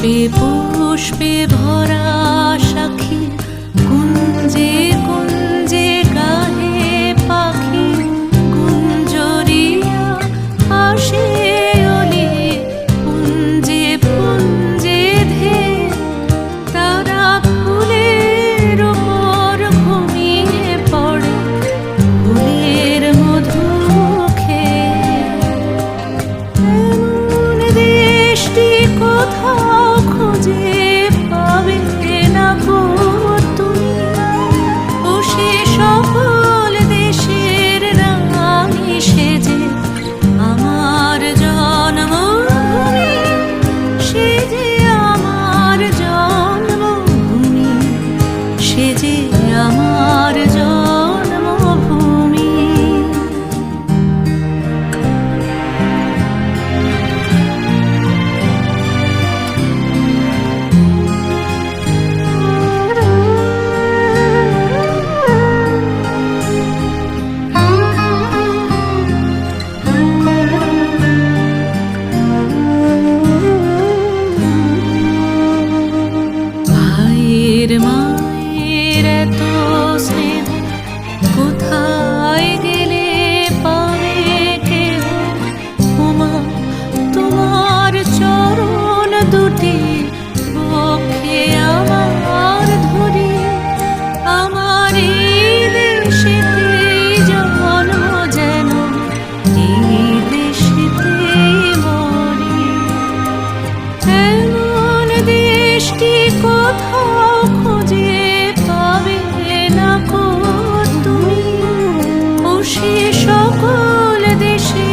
পুষ্পে ভরা সাক্ষী, কুঞ্জে কুঞ্জে গাহে পাখি, গুঞ্জরিয়া আসে অলি, পুঞ্জে পুঞ্জে ধে তারা ফুলের ওপর ঘুমিয়ে পড়ে, ফুলের মধু খেয়ে। এমন দেশটি কোথাও খুঁজে পাবে না গো তুমি, ও সে সকল দেশের রানী সেজে আমার জন্মভূমি, সে যে আমার জন্মভূমি, সে যে আমার জন্মভূমি। ভাইয়ের মায়ের এত স্নেহ কোথায় গেলে পাবে কেহ, ওমা তোমার চরণ দুটি বক্ষে আমার ধরি, আমার এই দেশেতেই জন্ম যেন এই দেশেতেই মরি। এমন দেশটি কোথাও খুঁজে পাবে না গো তুমি, ও সে সকল দেশে